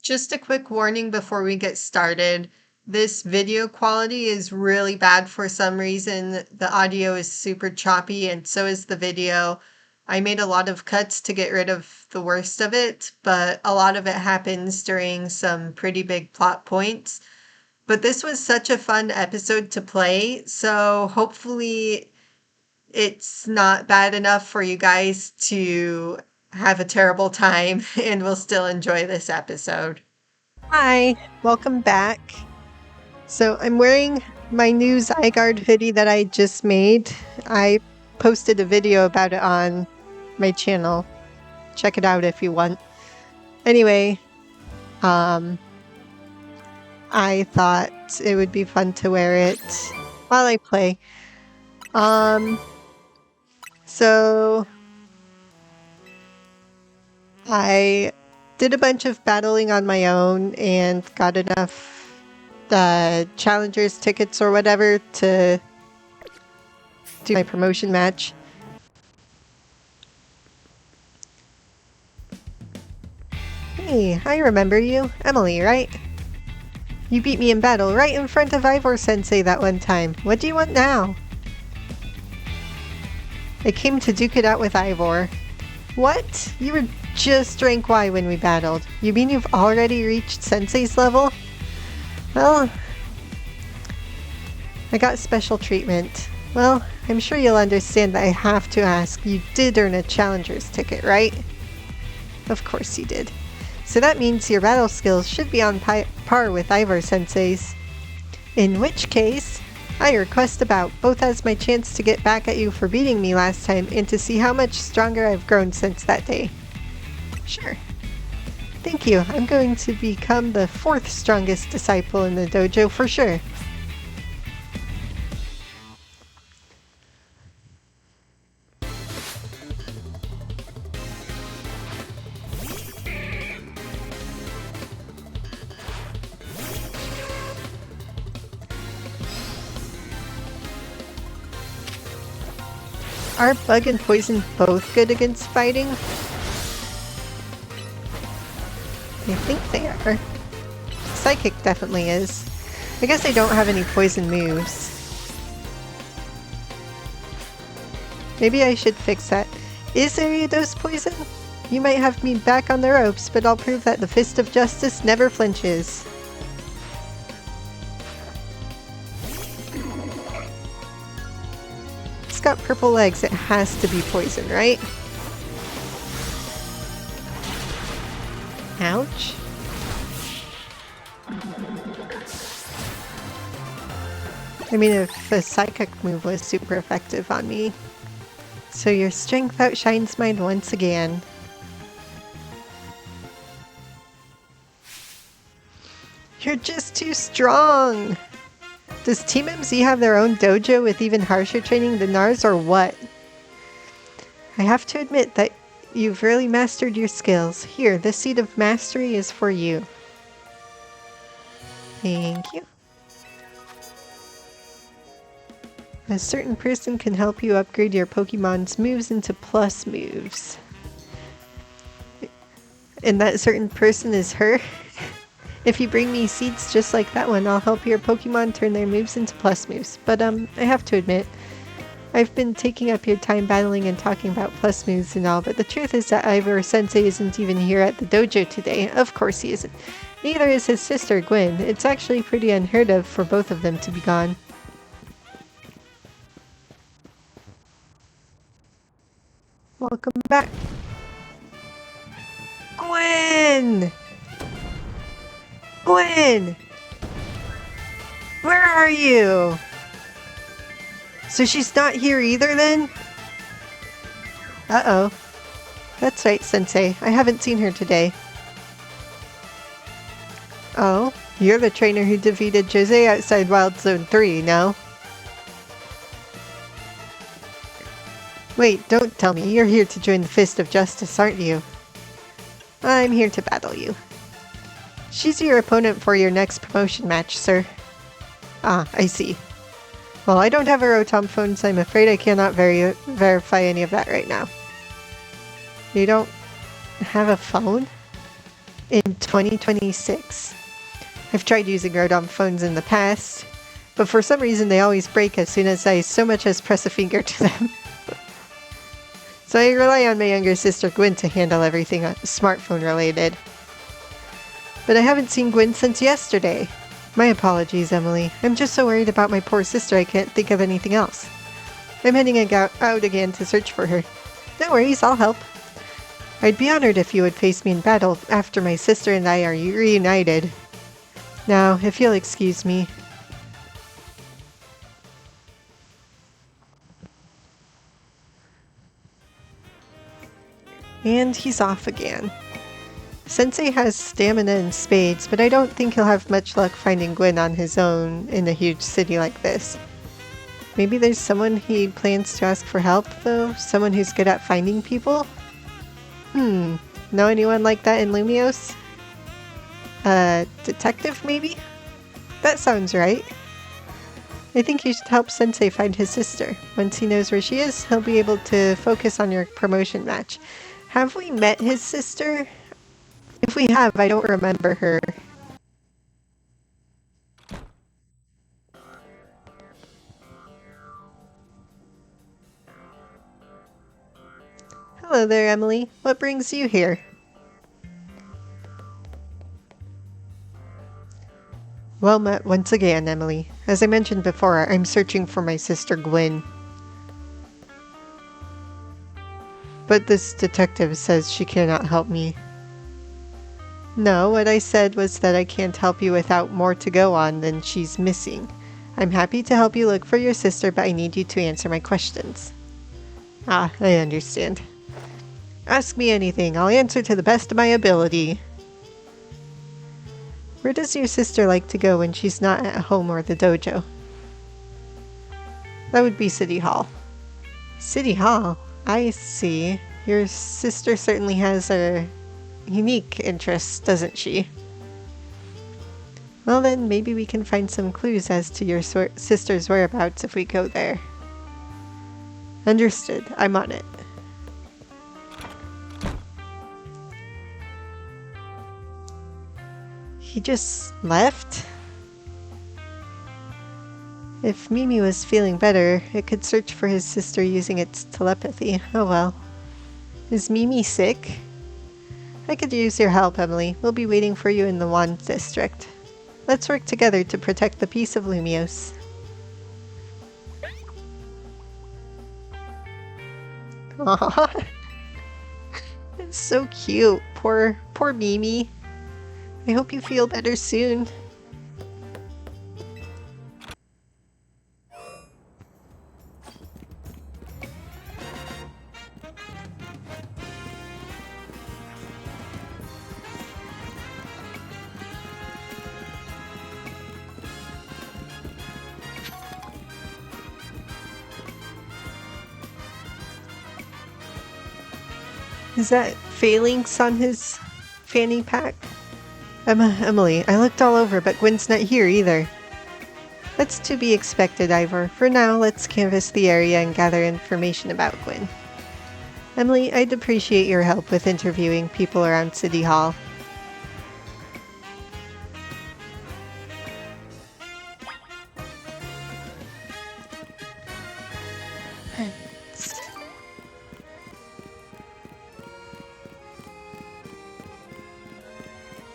Just a quick warning before we get started. This video quality is really bad for some reason. The audio is super choppy and so is the video. I made a lot of cuts to get rid of the worst of it, but a lot of it happens during some pretty big plot points. But this was such a fun episode to play, so hopefully it's not bad enough for you guys to have a terrible time and we'll still enjoy this episode. Hi, welcome back. So I'm wearing my new Zygarde hoodie that I just made. I posted a video about it on my channel. Check it out if you want. Anyway, I thought it would be fun to wear it while I play. So I did a bunch of battling on my own and got enough challengers tickets or whatever to do my promotion match. Hey, I remember you. Emily, right? You beat me in battle right in front of Ivor Sensei that one time. What do you want now? I came to duke it out with Ivor. What? You were just rank Y when we battled. You mean you've already reached Sensei's level? Well, I got special treatment. Well, I'm sure you'll understand that I have to ask. You did earn a challenger's ticket, right? Of course you did. So that means your battle skills should be on par with Ivor Sensei's. In which case, I request a bout, both as my chance to get back at you for beating me last time and to see how much stronger I've grown since that day. Sure. Thank you. I'm going to become the 4th strongest disciple in the dojo for sure. Are Bug and Poison both good against fighting? I think they are. Psychic definitely is. I guess I don't have any poison moves. Maybe I should fix that. Is Ariados poison? You might have me back on the ropes, but I'll prove that the Fist of Justice never flinches. It's got purple legs, it has to be poison, right? Ouch. I mean, if a psychic move was super effective on me. So your strength outshines mine once again. You're just too strong! Does Team MZ have their own dojo with even harsher training than ours, or what? I have to admit that you've really mastered your skills. Here, this seed of mastery is for you. Thank you. A certain person can help you upgrade your Pokemon's moves into plus moves. And that certain person is her? If you bring me seeds just like that one, I'll help your Pokemon turn their moves into plus moves. But I have to admit, I've been taking up your time battling and talking about plus moves and all, but the truth is that Ivor Sensei isn't even here at the dojo today. Of course he isn't. Neither is his sister, Gwen. It's actually pretty unheard of for both of them to be gone. Welcome back. Gwen! Gwen! Where are you? So she's not here either then? Uh-oh. That's right, Sensei. I haven't seen her today. Oh, you're the trainer who defeated Jose outside Wild Zone 3, no? Wait, don't tell me. You're here to join the Fist of Justice, aren't you? I'm here to battle you. She's your opponent for your next promotion match, sir. Ah, I see. Well, I don't have a Rotom phone, so I'm afraid I cannot verify any of that right now. You don't have a phone? in 2026. I've tried using Rotom phones in the past, but for some reason they always break as soon as I so much as press a finger to them. So I rely on my younger sister Gwen to handle everything smartphone related. But I haven't seen Gwen since yesterday. My apologies, Emily. I'm just so worried about my poor sister I can't think of anything else. I'm heading out again to search for her. No worries, I'll help. I'd be honored if you would face me in battle after my sister and I are reunited. Now, if you'll excuse me. And he's off again. Sensei has stamina and spades, but I don't think he'll have much luck finding Gwen on his own in a huge city like this. Maybe there's someone he plans to ask for help, though? Someone who's good at finding people? Know anyone like that in Lumiose? Detective, maybe? That sounds right. I think you should help Sensei find his sister. Once he knows where she is, he'll be able to focus on your promotion match. Have we met his sister? If we have, I don't remember her. Hello there, Emily. What brings you here? Well met once again, Emily. As I mentioned before, I'm searching for my sister Gwen. But this detective says she cannot help me. No, what I said was that I can't help you without more to go on than she's missing. I'm happy to help you look for your sister, but I need you to answer my questions. Ah, I understand. Ask me anything. I'll answer to the best of my ability. Where does your sister like to go when she's not at home or the dojo? That would be City Hall. City Hall? I see. Your sister certainly has a unique interests, doesn't she? Well then, maybe we can find some clues as to your sister's whereabouts if we go there. Understood. I'm on it. He just left? If Mimi was feeling better, it could search for his sister using its telepathy. Oh well. Is Mimi sick? I could use your help, Emily. We'll be waiting for you in the Wand District. Let's work together to protect the peace of Lumiose. Aww. It's so cute. Poor Mimi. I hope you feel better soon. Is that phalanx on his fanny pack? Emily, I looked all over, but Gwen's not here either. That's to be expected, Ivor. For now, let's canvass the area and gather information about Gwen. Emily, I'd appreciate your help with interviewing people around City Hall.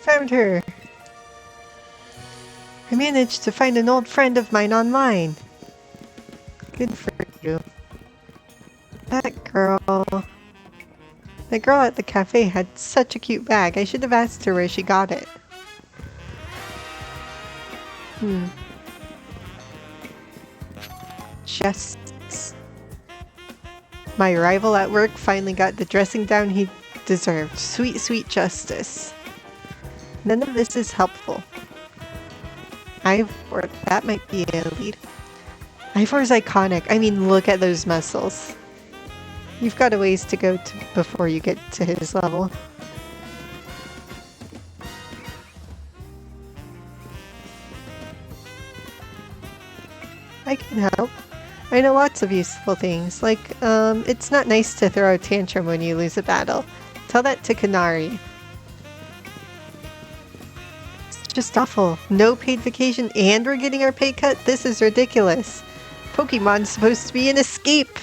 Found her! I managed to find an old friend of mine online. Good for you. That girl at the cafe had such a cute bag. I should have asked her where she got it. Justice. My rival at work finally got the dressing down he deserved. Sweet, sweet justice. None of this is helpful. Ivor, that might be a lead. Ivor's iconic. I mean, look at those muscles. You've got a ways to go before you get to his level. I can help. I know lots of useful things, like, it's not nice to throw a tantrum when you lose a battle. Tell that to Kanari. just awful. No paid vacation and we're getting our pay cut? This is ridiculous. Pokemon's supposed to be an escape.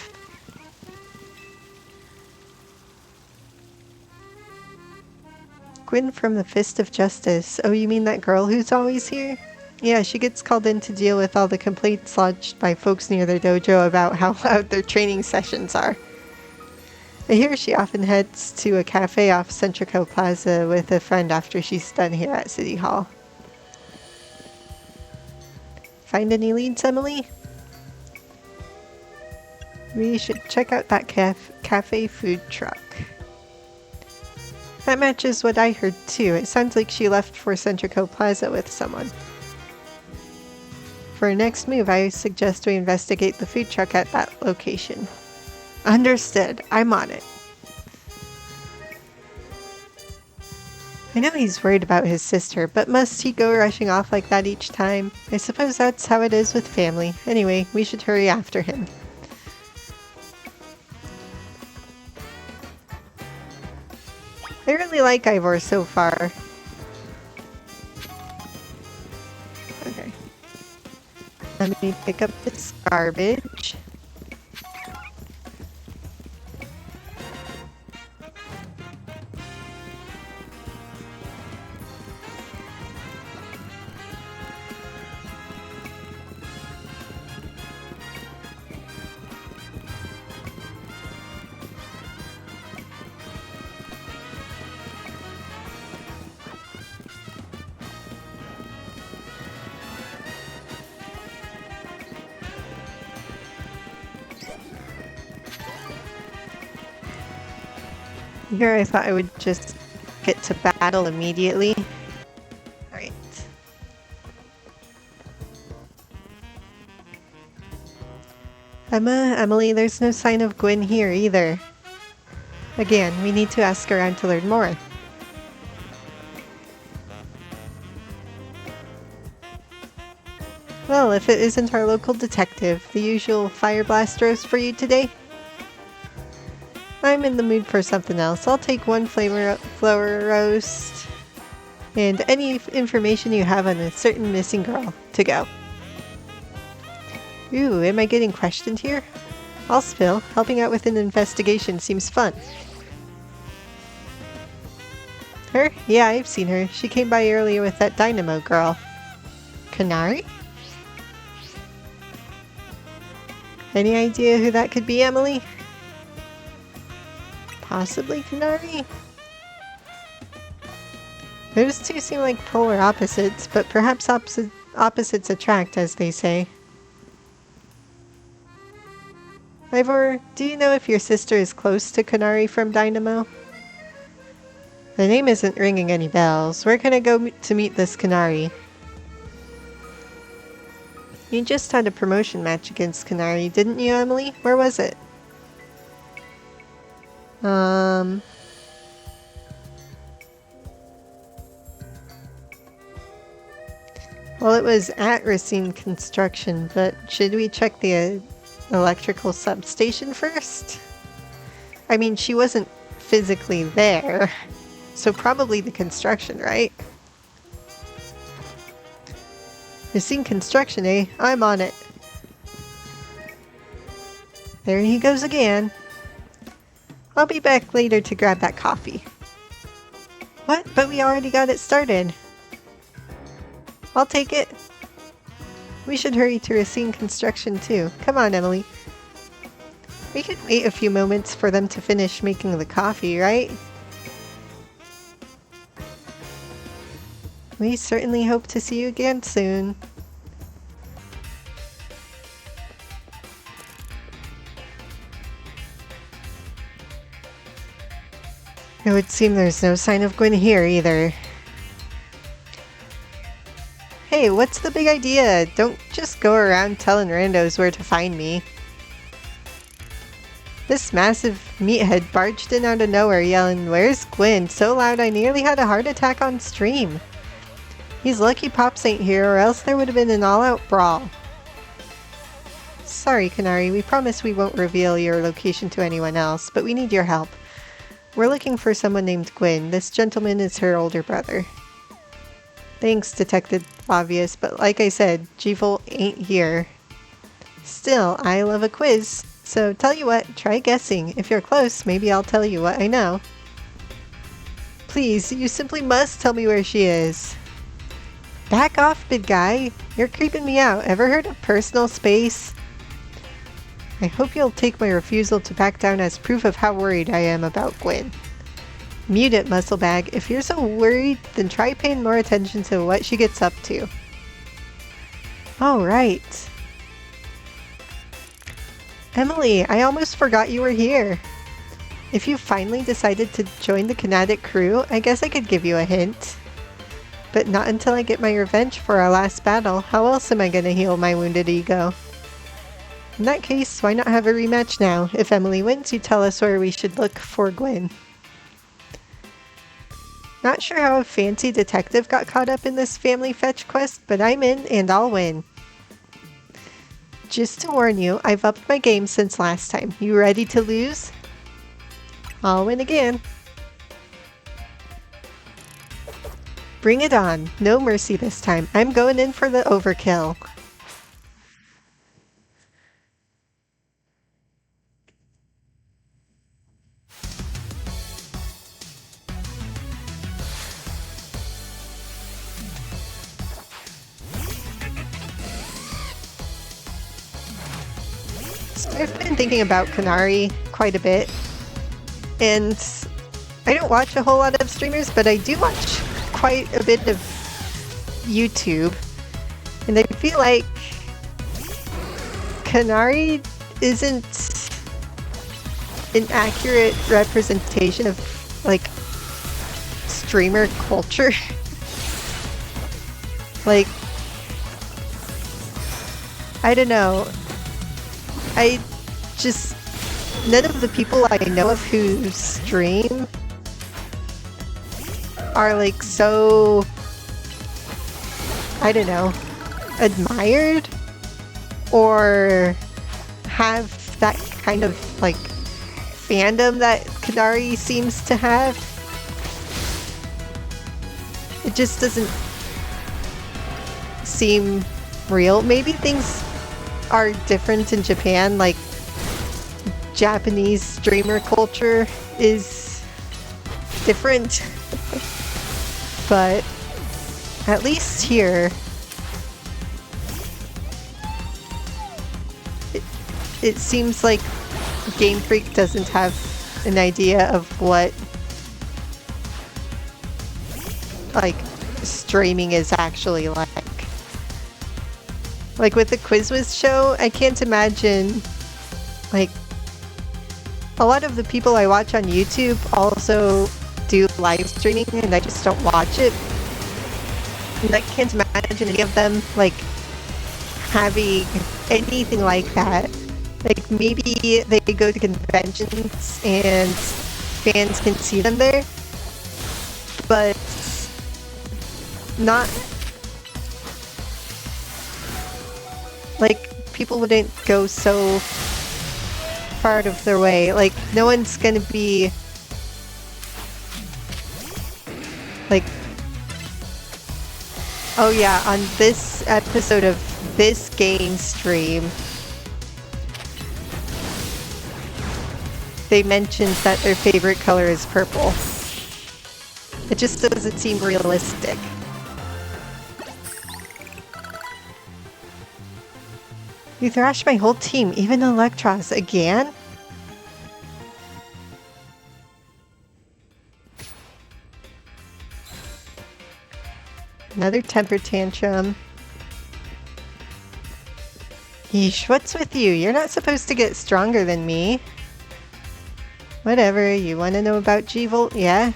Gwyn from the Fist of Justice. Oh, you mean that girl who's always here? Yeah, she gets called in to deal with all the complaints lodged by folks near their dojo about how loud their training sessions are. I hear she often heads to a cafe off Centrico Plaza with a friend after she's done here at City Hall. Find any leads, Emily? We should check out that cafe food truck. That matches what I heard too. It sounds like she left for Centrico Plaza with someone. For our next move, I suggest we investigate the food truck at that location. Understood. I'm on it. I know he's worried about his sister, but must he go rushing off like that each time? I suppose that's how it is with family. Anyway, we should hurry after him. I really like Ivor so far. Okay. Let me pick up this garbage. Here I thought I would just get to battle immediately. Alright. Emily, there's no sign of Gwyn here either. Again, we need to ask around to learn more. Well, if it isn't our local detective, the usual fire blast roast for you today? I'm in the mood for something else. I'll take one flower roast and any information you have on a certain missing girl to go. Ooh, am I getting questioned here? I'll spill. Helping out with an investigation seems fun. Her? Yeah, I've seen her. She came by earlier with that Dynamo girl. Kanari? Any idea who that could be, Emily? Possibly Kanari? Those two seem like polar opposites, but perhaps opposites attract, as they say. Ivor, do you know if your sister is close to Kanari from Dynamo? The name isn't ringing any bells. Where can I go to meet this Kanari? You just had a promotion match against Kanari, didn't you, Emily? Where was it? Well, it was at Racine Construction, but should we check the electrical substation first? I mean, she wasn't physically there, so probably the construction, right? Racine Construction, eh? I'm on it. There he goes again. I'll be back later to grab that coffee. What? But we already got it started. I'll take it. We should hurry to Racine Construction too. Come on, Emily. We could wait a few moments for them to finish making the coffee, right? We certainly hope to see you again soon. It would seem there's no sign of Gwyn here either. Hey, what's the big idea? Don't just go around telling randos where to find me. This massive meathead barged in out of nowhere yelling, "Where's Gwyn?" so loud I nearly had a heart attack on stream. He's lucky Pops ain't here, or else there would have been an all-out brawl. Sorry, Kanari, we promise we won't reveal your location to anyone else, but we need your help. We're looking for someone named Gwyn. This gentleman is her older brother. Thanks, Detective Obvious, but like I said, G-Volt ain't here. Still, I love a quiz, so tell you what, try guessing. If you're close, maybe I'll tell you what I know. Please, you simply must tell me where she is. Back off, big guy. You're creeping me out. Ever heard of personal space? I hope you'll take my refusal to back down as proof of how worried I am about Gwen. Mute it, Musclebag. If you're so worried, then try paying more attention to what she gets up to. Alright. Emily, I almost forgot you were here. If you finally decided to join the Kinetic crew, I guess I could give you a hint. But not until I get my revenge for our last battle. How else am I gonna heal my wounded ego? In that case, why not have a rematch now? If Emily wins, you tell us where we should look for Gwen. Not sure how a fancy detective got caught up in this family fetch quest, but I'm in and I'll win. Just to warn you, I've upped my game since last time. You ready to lose? I'll win again. Bring it on. No mercy this time. I'm going in for the overkill. So I've been thinking about Kanari quite a bit, and I don't watch a whole lot of streamers, but I do watch quite a bit of YouTube, and I feel like Kanari isn't an accurate representation of, like, streamer culture. Like, I don't know. I just... None of the people I know of who stream are, like, so... I don't know, admired? Or have that kind of, like, fandom that Kanari seems to have. It just doesn't seem real. Maybe things are different in Japan, like Japanese streamer culture is different. But at least here, it seems like Game Freak doesn't have an idea of what, like, streaming is actually like. Like with the QuizWiz show, I can't imagine, like, a lot of the people I watch on YouTube also do live streaming and I just don't watch it. And I can't imagine any of them, like, having anything like that. Like, maybe they go to conventions and fans can see them there, but not... Like, people wouldn't go so far out of their way. Like, no one's gonna be... like... Oh yeah, on this episode of this game stream, they mentioned that their favorite color is purple. It just doesn't seem realistic. You thrashed my whole team, even Electros, again? Another temper tantrum. Yeesh, what's with you? You're not supposed to get stronger than me. Whatever, you want to know about G-Volt? Yeah?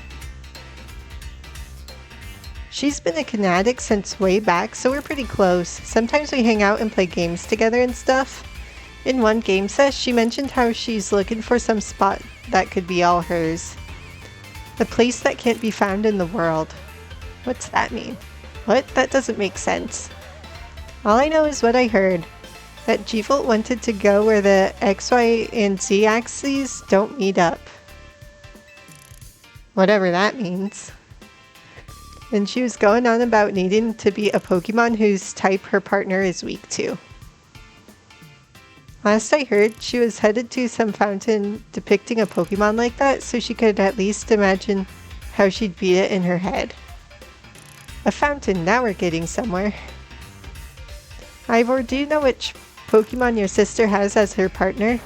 She's been a Kinetic since way back, so we're pretty close. Sometimes we hang out and play games together and stuff. In one game sesh, she mentioned how she's looking for some spot that could be all hers. A place that can't be found in the world. What's that mean? What? That doesn't make sense. All I know is what I heard. That G-Volt wanted to go where the X, Y, and Z axes don't meet up. Whatever that means. And she was going on about needing to be a Pokemon whose type her partner is weak to. Last I heard, she was headed to some fountain depicting a Pokemon like that so she could at least imagine how she'd beat it in her head. A fountain, now we're getting somewhere. Ivor, do you know which Pokemon your sister has as her partner?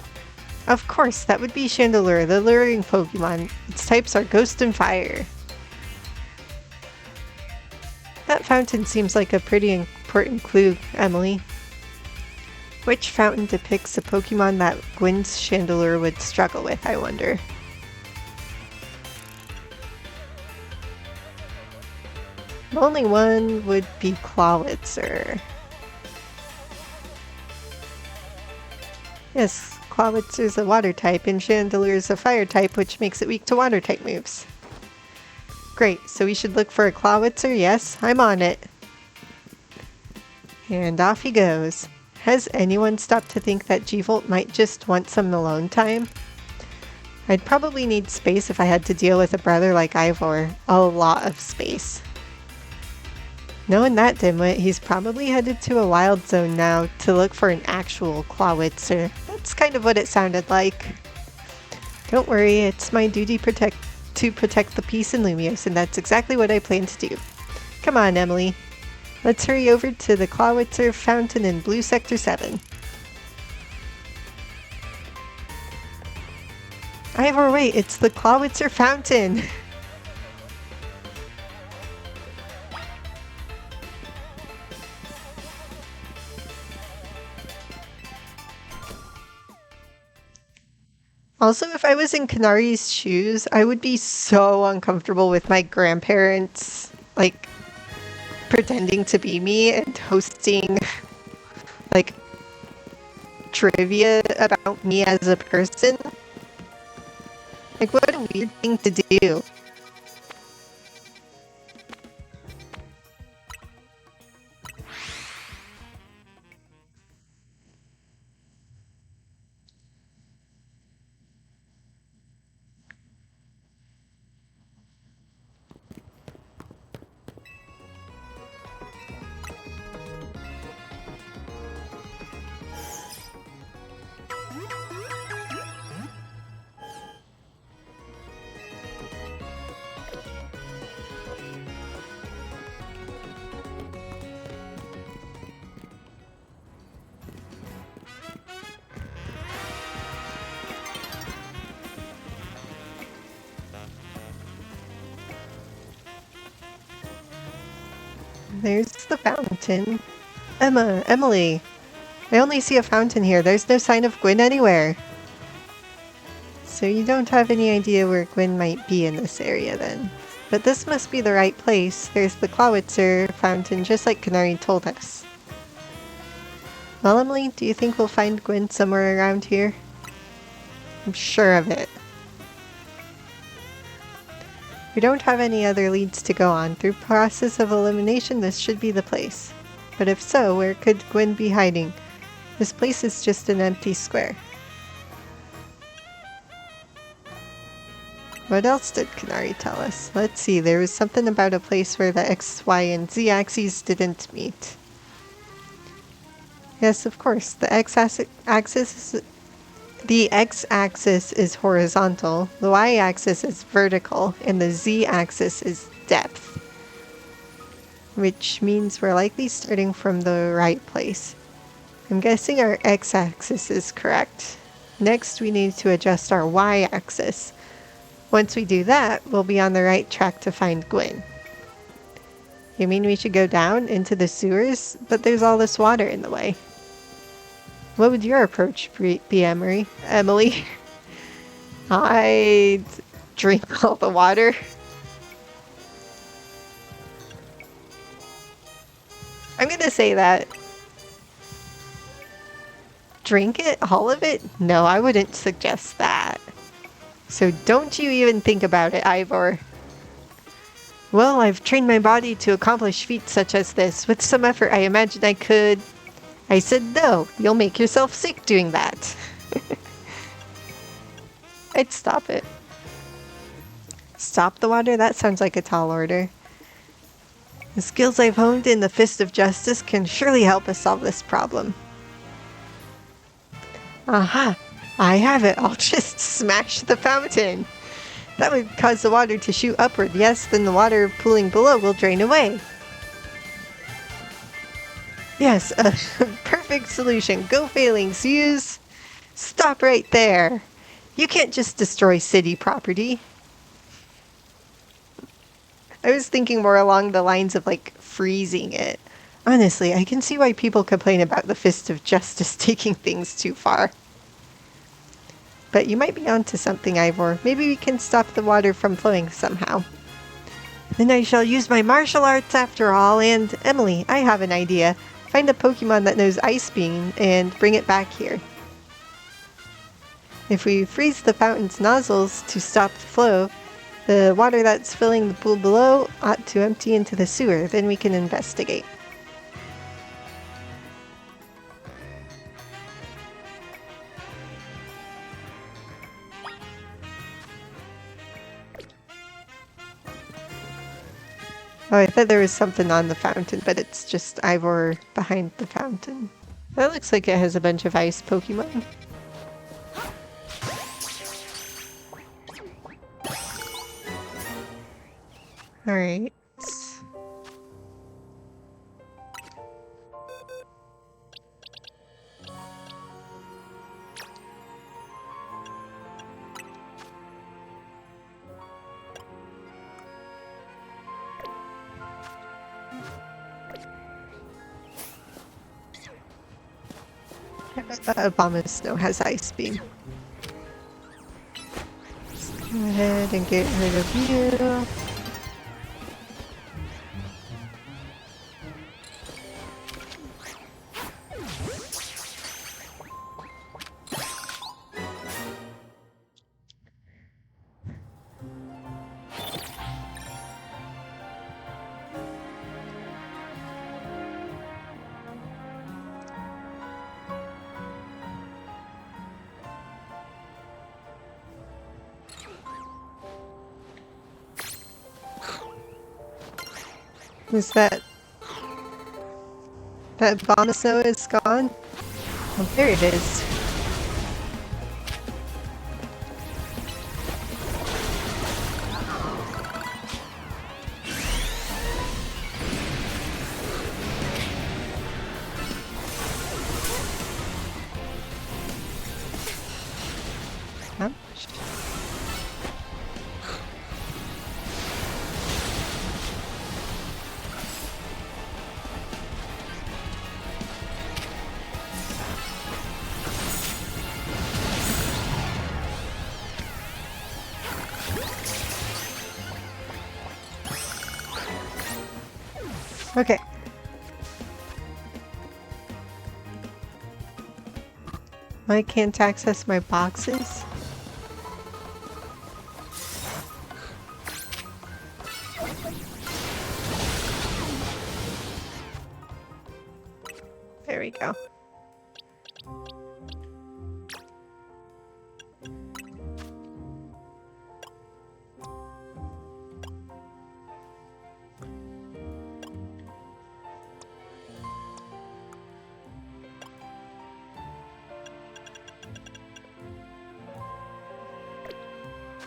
Of course, that would be Chandelure, the luring Pokemon. Its types are Ghost and Fire. That fountain seems like a pretty important clue, Emily. Which fountain depicts a Pokemon that Gwyn's Chandelure would struggle with, I wonder? Only one would be Clawitzer. Yes, Clawitzer's a water type and Chandelure's a fire type, which makes it weak to water type moves. Great, so we should look for a Clawitzer, yes? I'm on it. And off he goes. Has anyone stopped to think that G-Volt might just want some alone time? I'd probably need space if I had to deal with a brother like Ivor. A lot of space. Knowing that dimwit, he's probably headed to a wild zone now to look for an actual Clawitzer. That's kind of what it sounded like. Don't worry, it's my duty to protect the peace in Lumiose, and that's exactly what I plan to do. Come on, Emily. Let's hurry over to the Clawitzer Fountain in Blue Sector 7. Ivor, wait, it's the Clawitzer Fountain! Also, if I was in Kanari's shoes, I would be so uncomfortable with my grandparents, like, pretending to be me and hosting, like, trivia about me as a person. Like, what a weird thing to do. There's the fountain. Emily! I only see a fountain here. There's no sign of Gwyn anywhere. So you don't have any idea where Gwyn might be in this area then. But this must be the right place. There's the Clawitzer fountain, just like Kanari told us. Well, Emily, do you think we'll find Gwyn somewhere around here? I'm sure of it. We don't have any other leads to go on. Through process of elimination, this should be the place. But if so, where could Gwyn be hiding? This place is just an empty square. What else did Kanari tell us? Let's see, there was something about a place where the X, Y, and Z axes didn't meet. Yes, of course, the x-axis is horizontal, the y-axis is vertical, and the z-axis is depth. Which means we're likely starting from the right place. I'm guessing our x-axis is correct. Next, we need to adjust our y-axis. Once we do that, we'll be on the right track to find Gwyn. You mean we should go down into the sewers? But there's all this water in the way. What would your approach be, Emily? I'd drink all the water. I'm gonna say that. Drink it? All of it? No, I wouldn't suggest that. So don't you even think about it, Ivor. Well, I've trained my body to accomplish feats such as this. With some effort, I imagine I could... I said no, you'll make yourself sick doing that. I'd stop it. Stop the water? That sounds like a tall order. The skills I've honed in the Fist of Justice can surely help us solve this problem. Aha! I have it! I'll just smash the fountain! That would cause the water to shoot upward. Yes, then the water pooling below will drain away. Yes, a perfect solution. Go Failings, use... Stop right there! You can't just destroy city property. I was thinking more along the lines of, like, freezing it. Honestly, I can see why people complain about the Fist of Justice taking things too far. But you might be onto something, Ivor. Maybe we can stop the water from flowing somehow. Then I shall use my martial arts after all, and Emily, I have an idea. Find a Pokemon that knows Ice Beam and bring it back here. If we freeze the fountain's nozzles to stop the flow, the water that's filling the pool below ought to empty into the sewer. Then we can investigate. Oh, I thought there was something on the fountain, but it's just Ivor behind the fountain. That looks like it has a bunch of ice Pokemon. Alright. Abomasnow has Ice Beam. Let's go ahead and get rid of you. Was that Abomasnow is gone? Oh, there it is. Ouch. Okay. I can't access my boxes. There we go.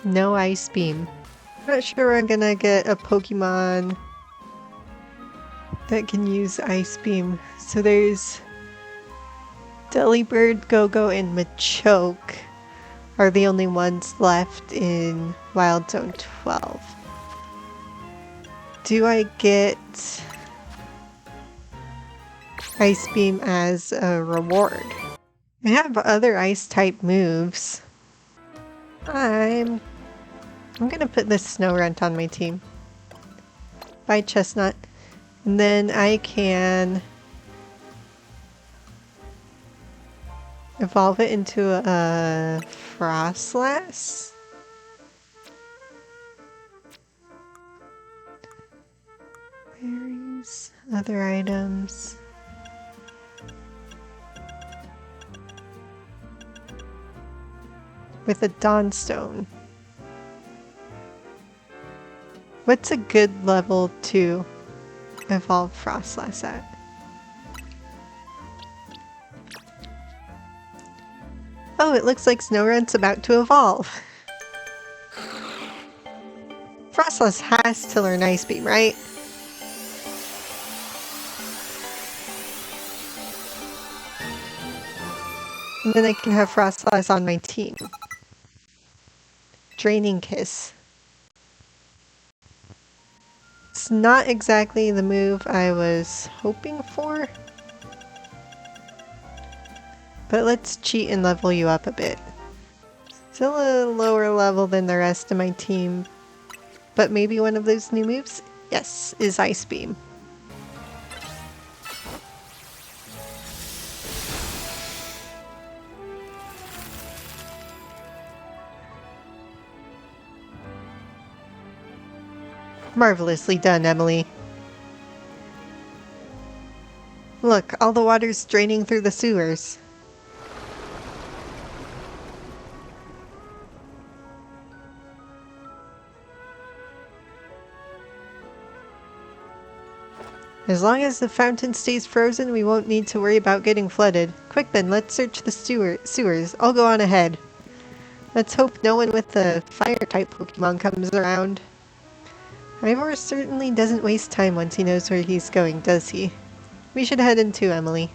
No Ice Beam. Not sure I'm gonna get a Pokemon that can use Ice Beam. So there's Delibird, Go-Go, and Machoke are the only ones left in Wild Zone 12. Do I get Ice Beam as a reward? I have other ice type moves. I'm gonna put this Snorunt on my team. Bye, Chestnut. And then I can evolve it into a Frostlass. Berries, other items. With a Dawnstone. What's a good level 2? evolve Frostlass at? Oh, it looks like Snorunt's about to evolve. Frostlass has to learn Ice Beam, right? And then I can have Frostlass on my team. Draining Kiss. It's not exactly the move I was hoping for. But let's cheat and level you up a bit. Still a lower level than the rest of my team. But maybe one of those new moves? Yes, is Ice Beam. Marvelously done, Emily. Look, all the water's draining through the sewers. As long as the fountain stays frozen, we won't need to worry about getting flooded. Quick then, let's search the sewers. I'll go on ahead. Let's hope no one with the fire-type Pokemon comes around. Ivor certainly doesn't waste time once he knows where he's going, does he? We should head in too, Emily.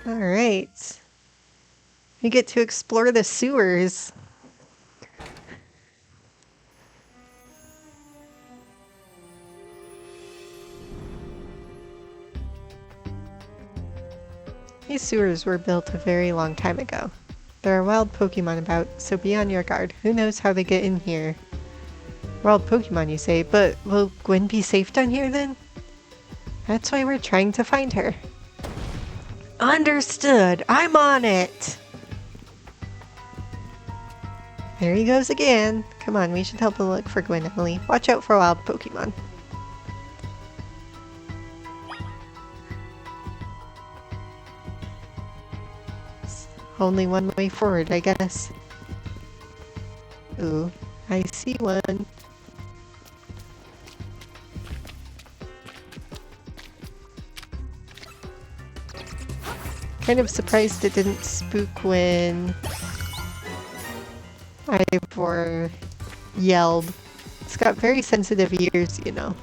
Alright. We get to explore the sewers. These sewers were built a very long time ago. There are wild Pokemon about, so be on your guard. Who knows how they get in here? Wild Pokemon, you say, but will Gwen be safe down here then? That's why we're trying to find her. Understood. I'm on it. There he goes again. Come on, we should help him look for Gwen, Emily. Watch out for wild Pokemon. Only one way forward, I guess. Ooh, I see one. Kind of surprised it didn't spook when Ivor yelled. It's got very sensitive ears, you know.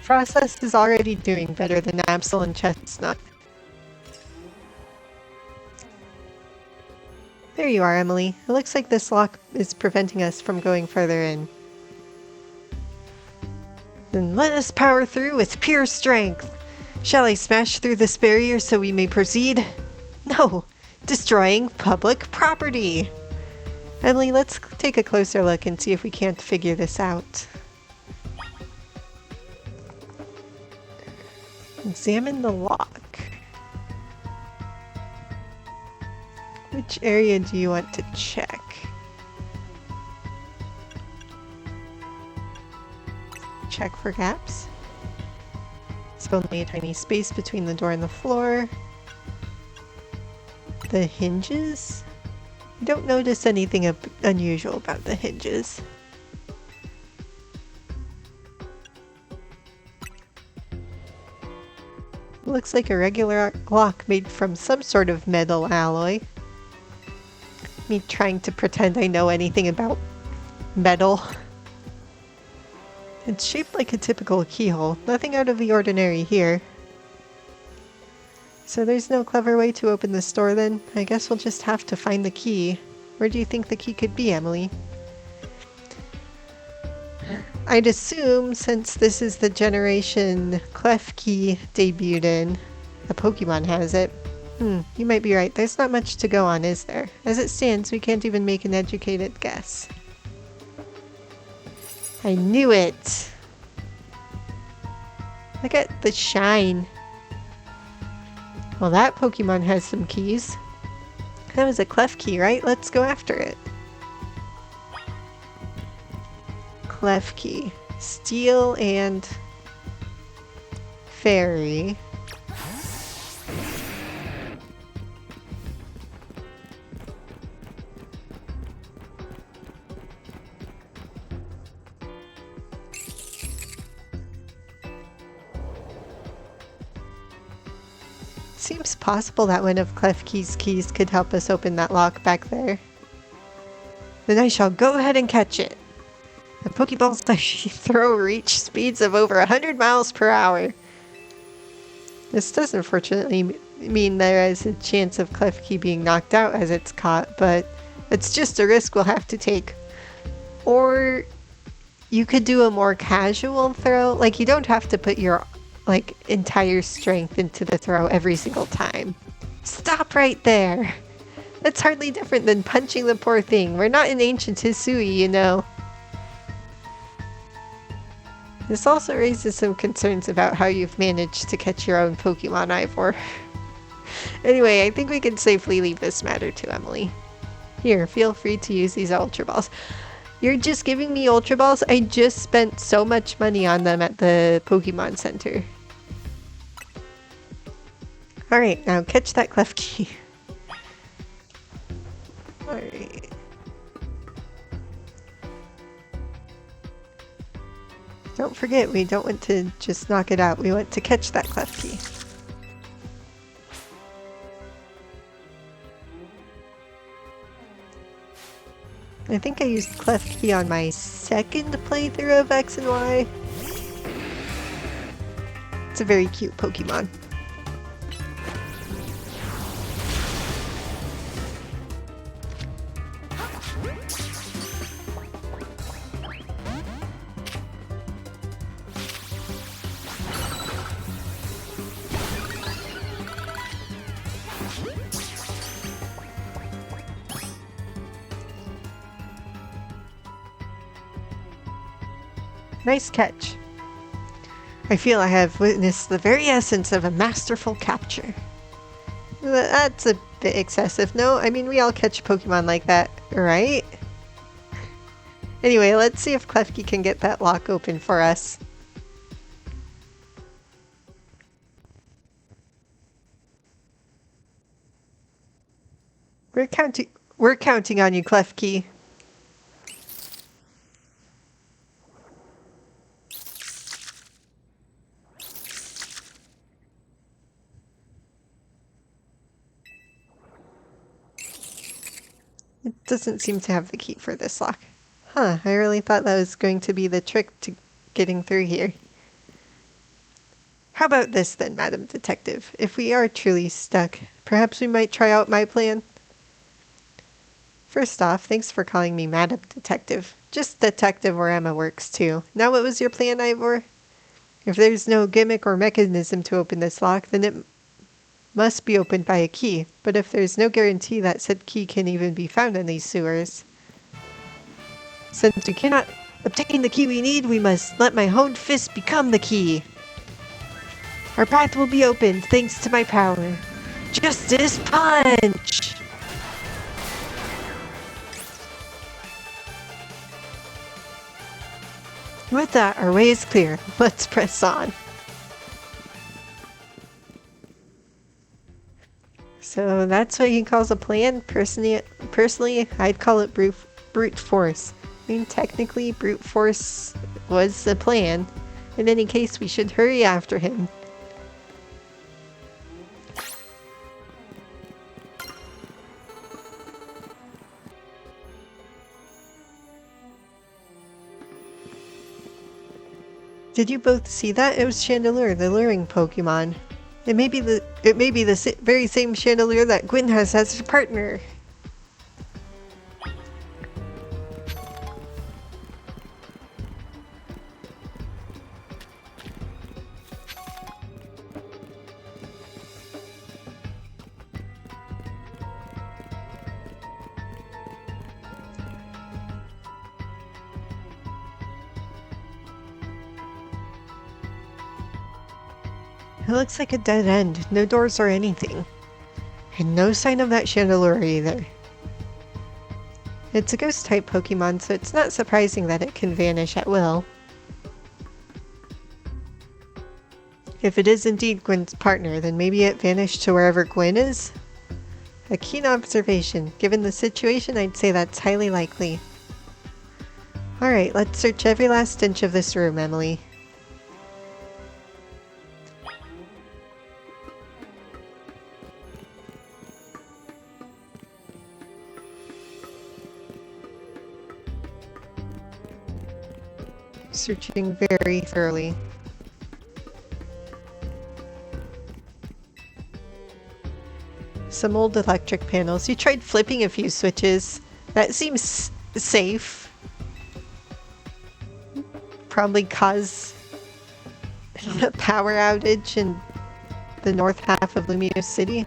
Frostlass is already doing better than Absol and Chestnut. There you are, Emily. It looks like this lock is preventing us from going further in. Then let us power through with pure strength. Shall I smash through this barrier so we may proceed? No! Destroying public property! Emily, let's take a closer look and see if we can't figure this out. Examine the lock. Which area do you want to check? Check for gaps. It's only a tiny space between the door and the floor. The hinges? I don't notice anything unusual about the hinges. Looks like a regular lock made from some sort of metal alloy. Me trying to pretend I know anything about metal. It's shaped like a typical keyhole. Nothing out of the ordinary here. So there's no clever way to open this door then? I guess we'll just have to find the key. Where do you think the key could be, Emily? I'd assume, since this is the generation Klefki debuted in, A Pokemon has it. You might be right. There's not much to go on, is there? As it stands, we can't even make an educated guess. I knew it! Look at the shine. Well, that Pokemon has some keys. That was a Klefki, right? Let's go after it. Klefki. Steel and Fairy. Seems possible that one of Klefki's keys could help us open that lock back there. Then I shall go ahead and catch it. The Pokeballs I throw reach speeds of over 100 miles per hour. This does unfortunately mean there is a chance of Klefki being knocked out as it's caught, but it's just a risk we'll have to take. Or you could do a more casual throw. Like, you don't have to put your entire strength into the throw every single time. Stop right there! That's hardly different than punching the poor thing. We're not in ancient Hisui, you know. This also raises some concerns about how you've managed to catch your own Pokemon, Ivor. Anyway, I think we can safely leave this matter to Emily. Here, feel free to use these Ultra Balls. You're just giving me Ultra Balls? I just spent so much money on them at the Pokemon Center. Alright, now catch that Klefki. Alright. Don't forget, we don't want to just knock it out. We want to catch that Klefki. I think I used Klefki on my second playthrough of X and Y. It's a very cute Pokemon. Nice catch. I feel I have witnessed the very essence of a masterful capture. That's a bit excessive, no? I mean, we all catch Pokemon like that, right? Anyway, let's see if Klefki can get that lock open for us. We're counting on you, Klefki. It doesn't seem to have the key for this lock. Huh, I really thought that was going to be the trick to getting through here. How about this then, Madam Detective? If we are truly stuck, perhaps we might try out my plan? First off, thanks for calling me Madam Detective. Just Detective where Emma works too. Now what was your plan, Ivor? If there's no gimmick or mechanism to open this lock, then it must be opened by a key, but if there's no guarantee that said key can even be found in these sewers. Since we cannot obtain the key we need, we must let my honed fist become the key. Our path will be opened thanks to my power. Justice Punch! With that, our way is clear. Let's press on. So that's what he calls a plan. Personally, I'd call it brute force. I mean, technically, brute force was the plan. In any case, we should hurry after him. Did you both see that? It was Chandelure, the luring Pokemon. It may be the very same Chandelure that Gwyn has as a partner. It looks like a dead end. No doors or anything. And no sign of that Chandelure either. It's a ghost-type Pokemon, so it's not surprising that it can vanish at will. If it is indeed Gwen's partner, then maybe it vanished to wherever Gwen is? A keen observation. Given the situation, I'd say that's highly likely. Alright, let's search every last inch of this room, Emily. Searching very thoroughly. Some old electric panels. You tried flipping a few switches. That seems safe. Probably cause a power outage in the north half of Lumio City.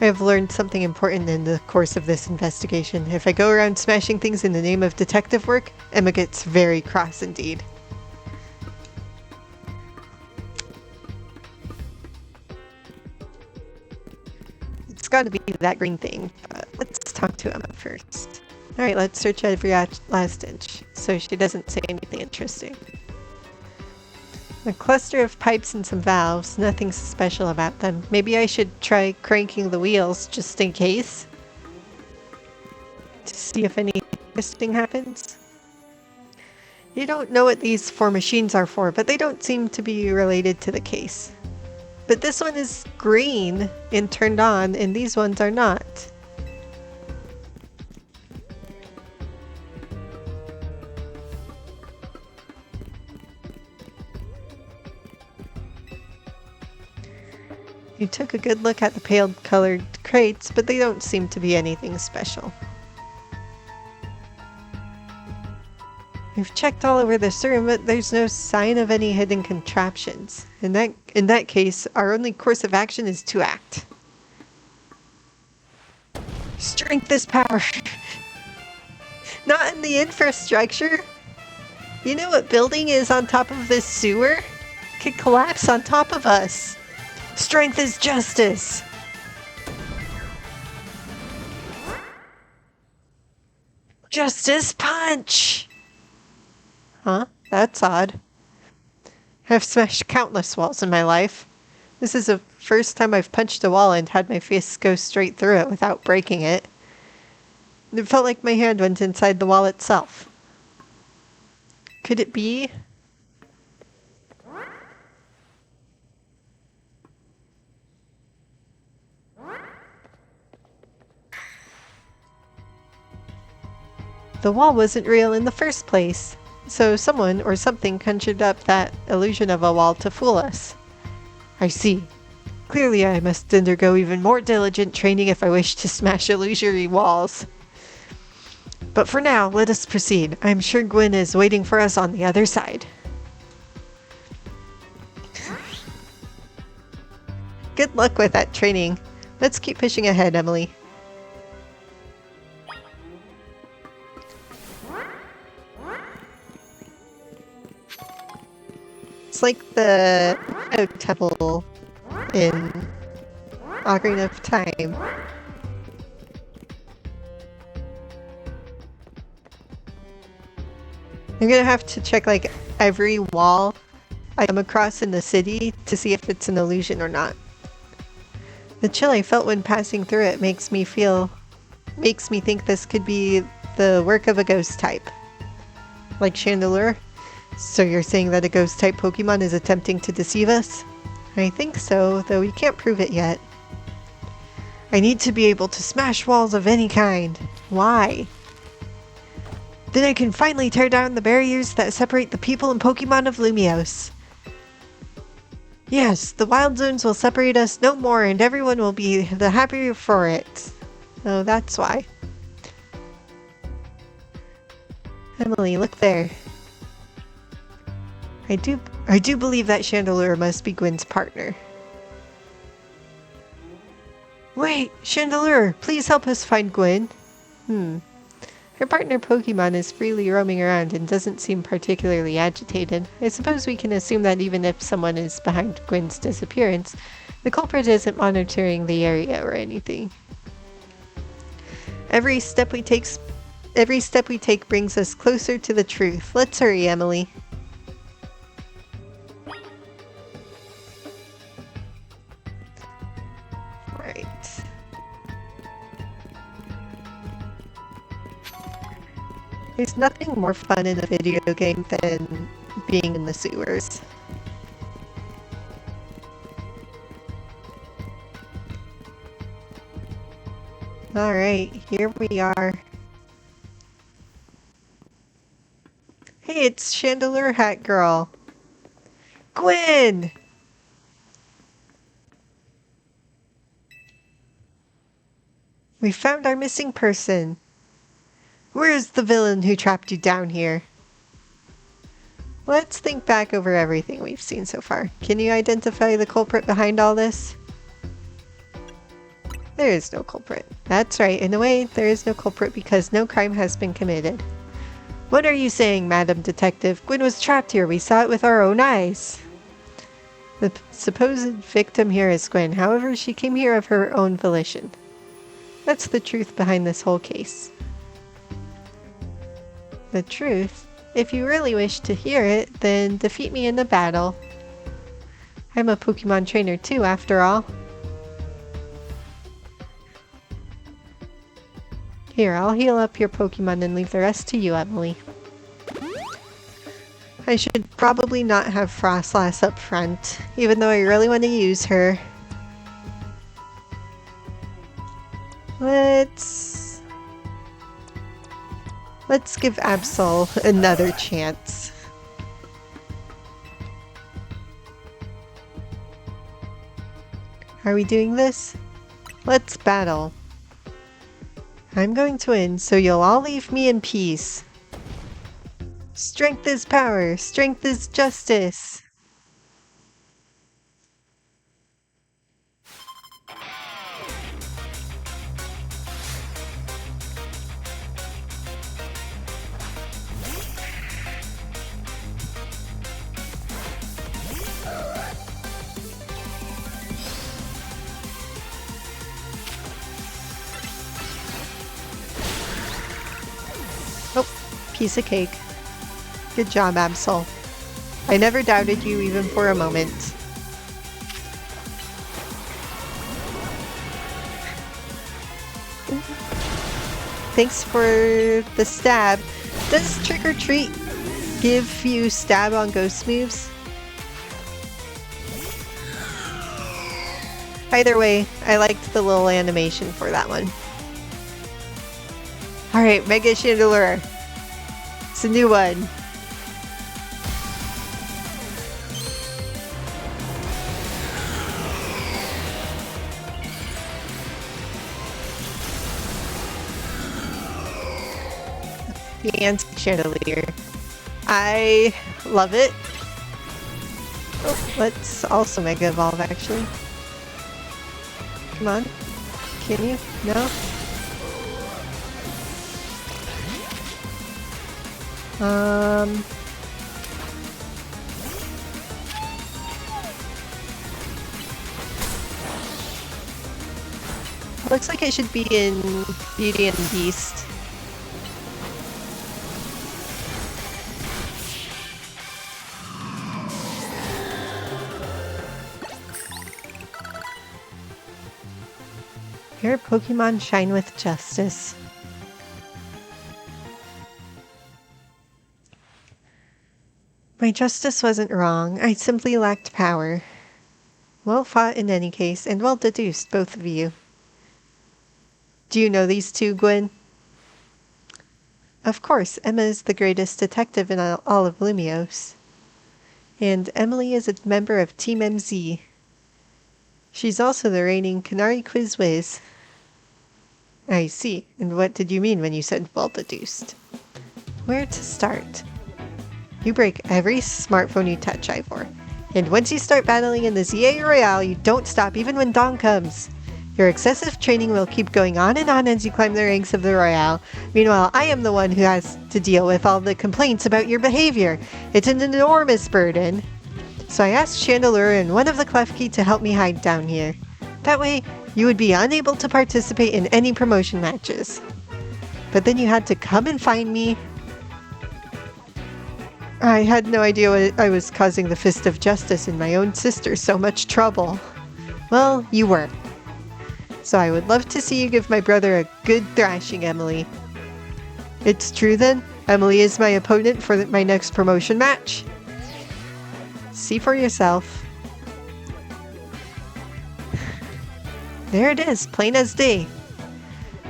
I have learned something important in the course of this investigation. If I go around smashing things in the name of detective work, Emma gets very cross indeed. It's gotta be that green thing, but let's talk to Emma first. Alright, let's search every last inch, so she doesn't say anything interesting. A cluster of pipes and some valves, nothing special about them. Maybe I should try cranking the wheels just in case. To see if any interesting happens. You don't know what these four machines are for, but they don't seem to be related to the case. But this one is green and turned on, and these ones are not. You took a good look at the pale colored crates, but they don't seem to be anything special. We've checked all over this room, but there's no sign of any hidden contraptions. In that case, our only course of action is to act. Strength is power. Not in the infrastructure. You know what building is on top of this sewer? Could collapse on top of us. Strength is justice! Justice punch! Huh? That's odd. I've smashed countless walls in my life. This is the first time I've punched a wall and had my fist go straight through it without breaking it. It felt like my hand went inside the wall itself. Could it be? The wall wasn't real in the first place, so someone or something conjured up that illusion of a wall to fool us. I see. Clearly I must undergo even more diligent training if I wish to smash illusory walls. But for now, let us proceed. I'm sure Gwen is waiting for us on the other side. Good luck with that training. Let's keep pushing ahead, Emily. It's like the temple in Ocarina of Time. I'm gonna have to check like every wall I come across in the city to see if it's an illusion or not. The chill I felt when passing through it makes me think this could be the work of a ghost type. Like Chandelure? So you're saying that a ghost type Pokemon is attempting to deceive us? I think so, though we can't prove it yet. I need to be able to smash walls of any kind. Why? Then I can finally tear down the barriers that separate the people and Pokemon of Lumiose. Yes, the wild zones will separate us no more and everyone will be the happier for it. Oh, that's why. Emily, look there. I do believe that Chandelure must be Gwen's partner. Wait, Chandelure, please help us find Gwen. I Her partner Pokemon is freely roaming around and doesn't seem particularly agitated. I suppose we can assume that even if someone is behind Gwen's disappearance, the culprit isn't monitoring the area or anything. Every step we take brings us closer to the truth. Let's hurry, Emily. Right. There's nothing more fun in a video game than being in the sewers. Alright, here we are. Hey, it's Chandelure Hat Girl. Gwen! We found our missing person. Where's the villain who trapped you down here? Let's think back over everything we've seen so far. Can you identify the culprit behind all this? There is no culprit. That's right, in a way, there is no culprit because no crime has been committed. What are you saying, Madam Detective? Gwen was trapped here. We saw it with our own eyes. The supposed victim here is Gwen. However, she came here of her own volition. That's the truth behind this whole case. The truth? If you really wish to hear it, then defeat me in a battle. I'm a Pokemon trainer too, after all. Here, I'll heal up your Pokemon and leave the rest to you, Emily. I should probably not have Frostlass up front, even though I really want to use her. Let's give Absol another chance. Are we doing this? Let's battle. I'm going to win, so you'll all leave me in peace. Strength is power. Strength is justice. Oh, piece of cake. Good job, Absol. I never doubted you even for a moment. Thanks for the stab. Does Trick or Treat give you stab on ghost moves? Either way, I liked the little animation for that one. Alright, Mega Chandelure. It's a new one. The Anti-Chandelier. I love it. Oh, let's also Mega Evolve, actually. Come on. Can you? No? Looks like I should be in Beauty and the Beast. Your Pokemon shine with justice. My justice wasn't wrong. I simply lacked power. Well fought in any case, and well deduced, both of you. Do you know these two, Gwen? Of course, Emma is the greatest detective in all of Lumiose. And Emily is a member of Team MZ. She's also the reigning Canary Quiz Whiz. I see. And what did you mean when you said well deduced? Where to start? You break every smartphone you touch, Ivor. And once you start battling in the ZA Royale, you don't stop even when dawn comes. Your excessive training will keep going on and on as you climb the ranks of the Royale. Meanwhile, I am the one who has to deal with all the complaints about your behavior. It's an enormous burden. So I asked Chandelure and one of the Klefki to help me hide down here. That way, you would be unable to participate in any promotion matches. But then you had to come and find me. I had no idea I was causing the Fist of Justice and my own sister so much trouble. Well, you were. So I would love to see you give my brother a good thrashing, Emily. It's true then? Emily is my opponent for my next promotion match? See for yourself. There it is, plain as day.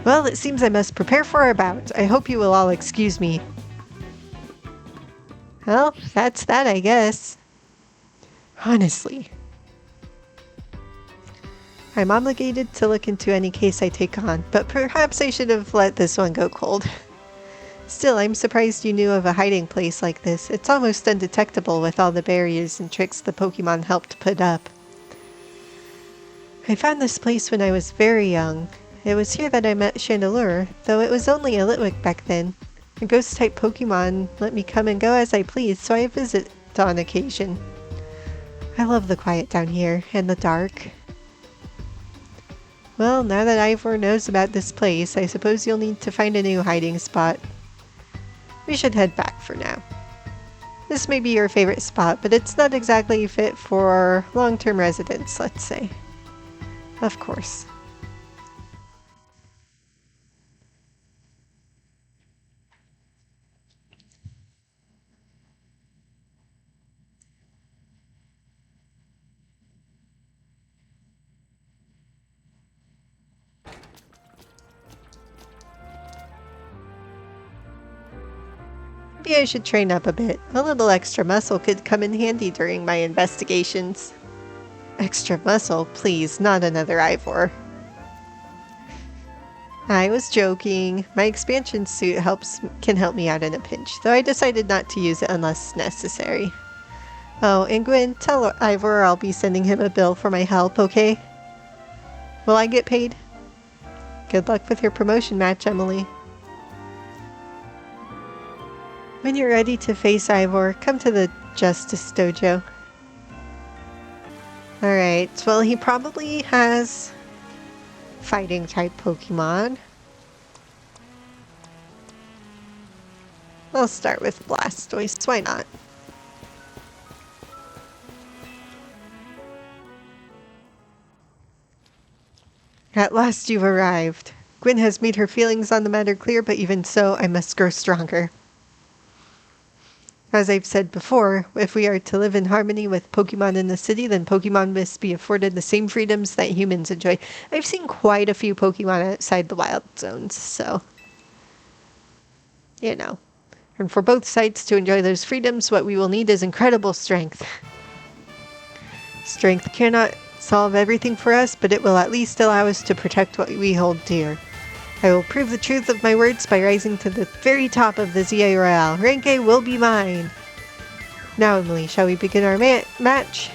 Well, it seems I must prepare for our bout. I hope you will all excuse me. Well, that's that, I guess. Honestly. I'm obligated to look into any case I take on, but perhaps I should have let this one go cold. Still, I'm surprised you knew of a hiding place like this. It's almost undetectable with all the barriers and tricks the Pokemon helped put up. I found this place when I was very young. It was here that I met Chandelure, though it was only a Litwick back then. A ghost-type Pokemon let me come and go as I pleased, so I visit on occasion. I love the quiet down here, and the dark. Well, now that Ivor knows about this place, I suppose you'll need to find a new hiding spot. We should head back for now. This may be your favorite spot, but it's not exactly fit for long-term residents, let's say. Of course. Maybe I should train up a bit. A little extra muscle could come in handy during my investigations. Extra muscle, please, not another Ivor. I was joking. My expansion suit can help me out in a pinch, though I decided not to use it unless necessary. Oh, and Gwen, tell Ivor I'll be sending him a bill for my help, okay? Will I get paid? Good luck with your promotion match, Emily. When you're ready to face Ivor, come to the Justice Dojo. Alright, well he probably has fighting type Pokemon. I'll start with Blastoise, why not? At last you've arrived. Gwen has made her feelings on the matter clear, but even so, I must grow stronger. As I've said before, if we are to live in harmony with Pokemon in the city, then Pokemon must be afforded the same freedoms that humans enjoy. I've seen quite a few Pokemon outside the wild zones, so... you know. And for both sides to enjoy those freedoms, what we will need is incredible strength. Strength cannot solve everything for us, but it will at least allow us to protect what we hold dear. I will prove the truth of my words by rising to the very top of the ZA Royale. Rank A will be mine! Now, Emily, shall we begin our match?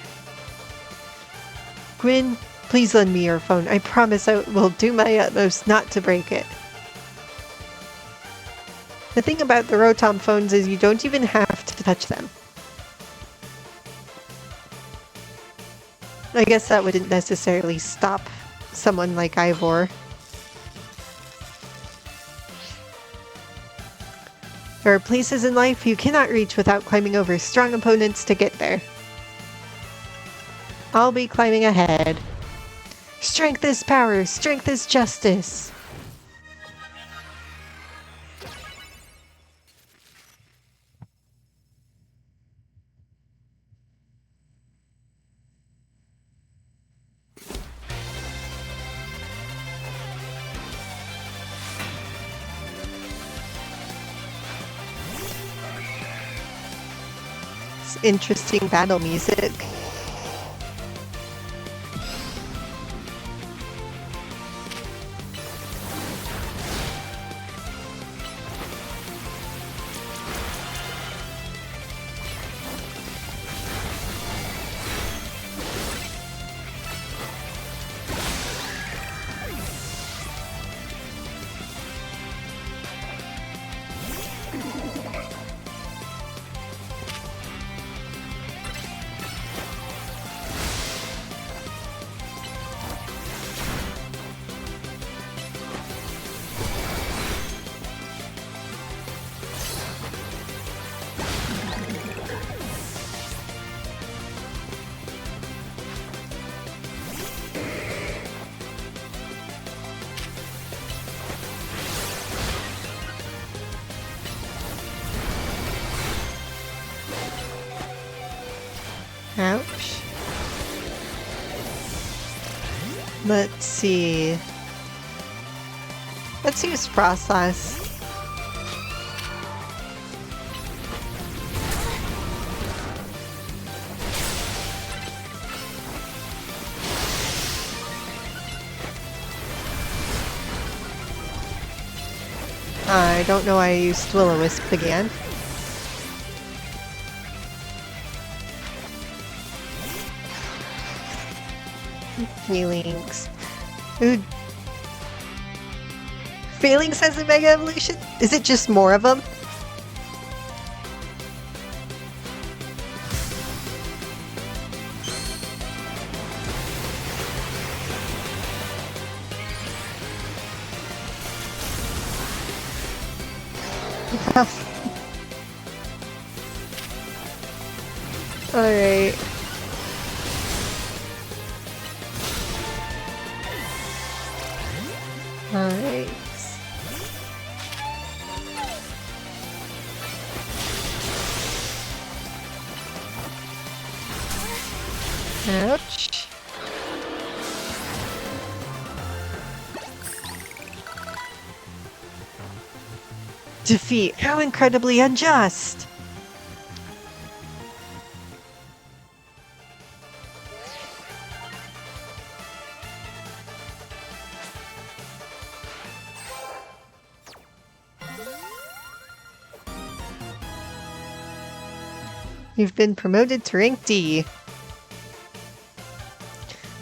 Gwen, please lend me your phone. I promise I will do my utmost not to break it. The thing about the Rotom phones is you don't even have to touch them. I guess that wouldn't necessarily stop someone like Ivor. There are places in life you cannot reach without climbing over strong opponents to get there. I'll be climbing ahead. Strength is power, strength is justice. Interesting battle music. Ouch. Let's see. Let's use Process. I don't know why I used Will-O-Wisp again. Feelings. Ooh. Feelings has a Mega Evolution? Is it just more of them? Alright. Alright. Ouch. Defeat. How incredibly unjust! You've been promoted to rank D.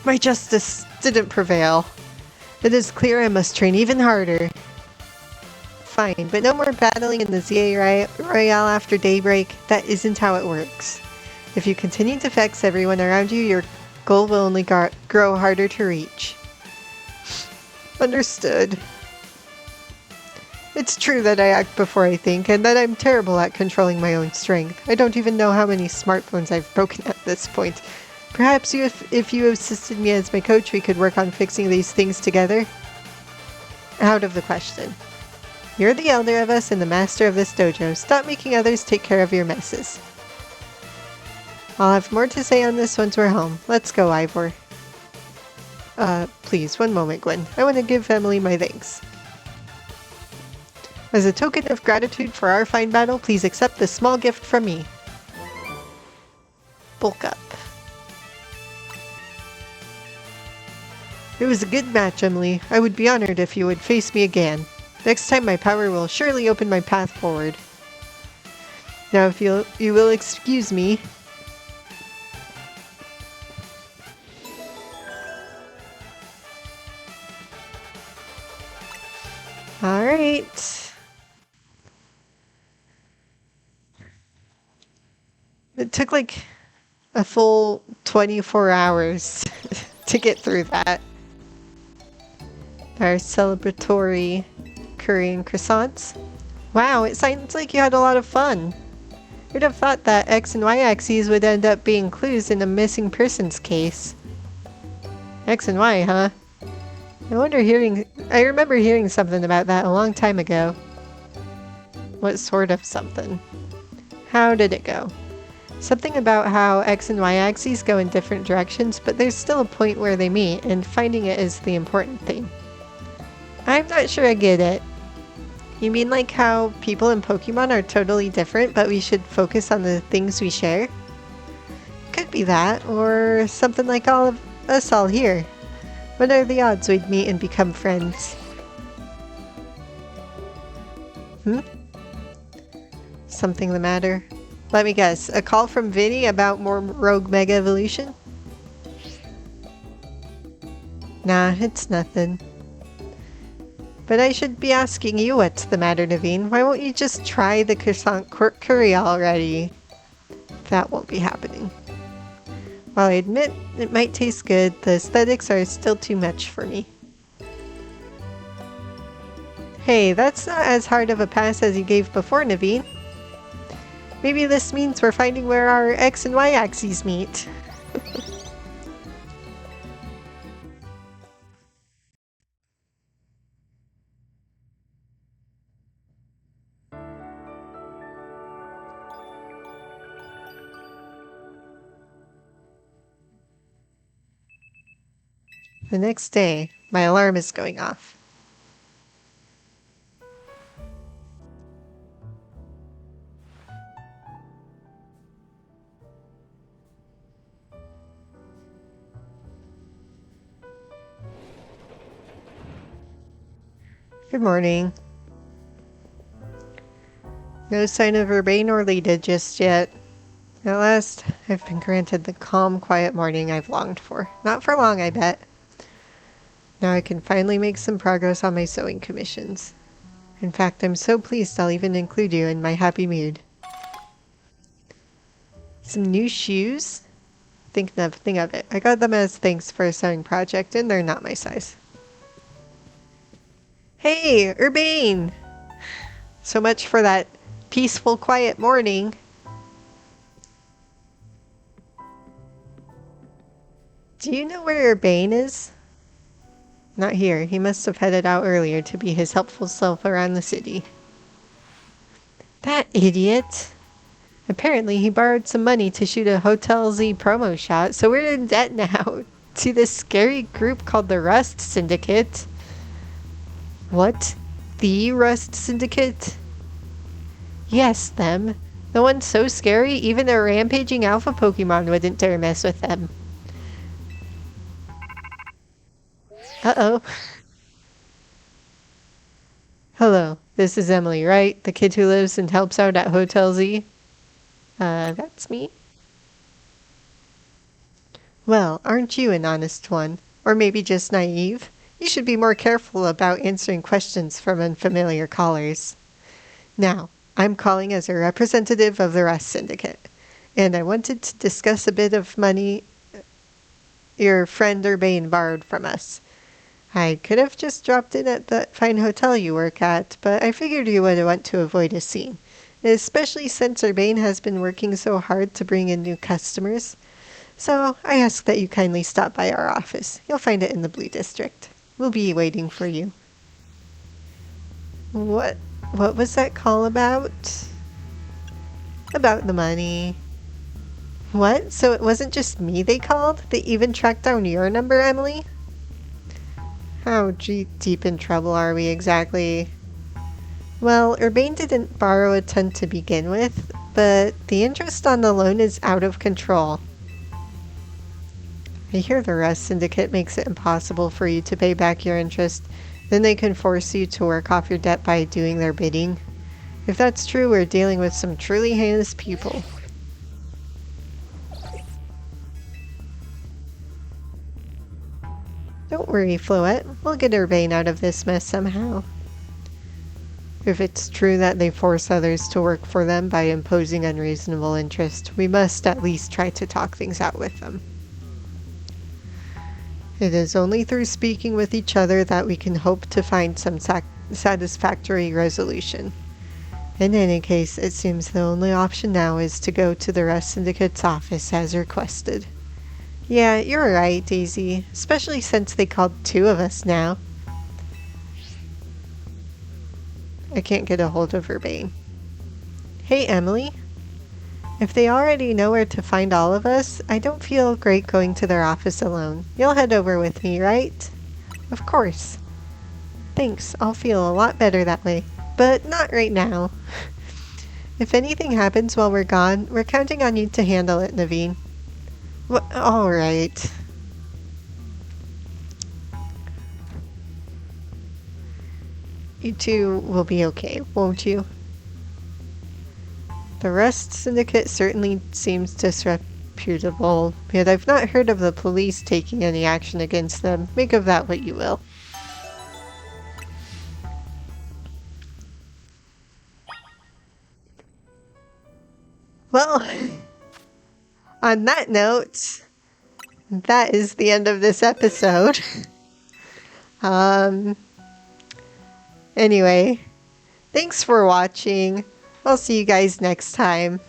My justice didn't prevail. It is clear I must train even harder. Fine, but no more battling in the ZA Royale after daybreak. That isn't how it works. If you continue to vex everyone around you, your goal will only grow harder to reach. Understood. It's true that I act before I think, and that I'm terrible at controlling my own strength. I don't even know how many smartphones I've broken at this point. Perhaps if you assisted me as my coach, we could work on fixing these things together? Out of the question. You're the elder of us and the master of this dojo. Stop making others take care of your messes. I'll have more to say on this once we're home. Let's go, Ivor. Please, one moment, Gwen. I want to give Emily my thanks. As a token of gratitude for our fine battle, please accept this small gift from me. Bulk up. It was a good match, Emily. I would be honored if you would face me again. Next time my power will surely open my path forward. Now if you will excuse me. Alright. It took like a full 24 hours to get through that. Our celebratory curry and croissants. Wow, it sounds like you had a lot of fun. Who'd have thought that X and Y axes would end up being clues in a missing persons case? X and Y, huh? I remember hearing something about that a long time ago. What sort of something? How did it go? Something about how X and Y axes go in different directions, but there's still a point where they meet, and finding it is the important thing. I'm not sure I get it. You mean like how people in Pokemon are totally different, but we should focus on the things we share? Could be that, or something like all of us all here. What are the odds we'd meet and become friends? Something the matter? Let me guess, a call from Vinny about more Rogue Mega Evolution? Nah, it's nothing. But I should be asking you what's the matter, Naveen. Why won't you just try the croissant curry already? That won't be happening. While I admit it might taste good, the aesthetics are still too much for me. Hey, that's not as hard of a pass as you gave before, Naveen. Maybe this means we're finding where our X and Y axes meet. The next day, my alarm is going off. Good morning. No sign of Urbane or Lita just yet. At last, I've been granted the calm, quiet morning I've longed for. Not for long, I bet. Now I can finally make some progress on my sewing commissions. In fact, I'm so pleased I'll even include you in my happy mood. Some new shoes? Think nothing of it. I got them as thanks for a sewing project, and they're not my size. Hey, Urbane! So much for that peaceful, quiet morning. Do you know where Urbane is? Not here. He must have headed out earlier to be his helpful self around the city. That idiot! Apparently he borrowed some money to shoot a Hotel Z promo shot, so we're in debt now to this scary group called the Rust Syndicate. What? The Rust Syndicate? Yes, them. The one's so scary, even a rampaging alpha Pokemon wouldn't dare mess with them. Uh-oh. Hello, this is Emily, right? The kid who lives and helps out at Hotel Z? That's me. Well, aren't you an honest one? Or maybe just naive? You should be more careful about answering questions from unfamiliar callers. Now, I'm calling as a representative of the Rust Syndicate, and I wanted to discuss a bit of money your friend Urbane borrowed from us. I could have just dropped in at that fine hotel you work at, but I figured you would want to avoid a scene, especially since Urbane has been working so hard to bring in new customers. So I ask that you kindly stop by our office. You'll find it in the Blue District. We'll be waiting for you. What was that call about? About the money. What? So it wasn't just me they called? They even tracked down your number, Emily? How deep in trouble are we exactly? Well, Urbane didn't borrow a ton to begin with, but the interest on the loan is out of control. I hear the Rust Syndicate makes it impossible for you to pay back your interest. Then they can force you to work off your debt by doing their bidding. If that's true, we're dealing with some truly heinous people. Don't worry, Floette. We'll get Urbane out of this mess somehow. If it's true that they force others to work for them by imposing unreasonable interest, we must at least try to talk things out with them. It is only through speaking with each other that we can hope to find some satisfactory resolution. In any case, it seems the only option now is to go to the Rust Syndicate's office as requested. Yeah, you're right, Daisy, especially since they called two of us now. I can't get a hold of Urbane. Hey, Emily. If they already know where to find all of us, I don't feel great going to their office alone. You'll head over with me, right? Of course. Thanks, I'll feel a lot better that way. But not right now. If anything happens while we're gone, we're counting on you to handle it, Naveen. All right. You two will be okay, won't you? The Rust Syndicate certainly seems disreputable, yet I've not heard of the police taking any action against them. Make of that what you will. Well, on that note, that is the end of this episode. Anyway, thanks for watching. I'll see you guys next time.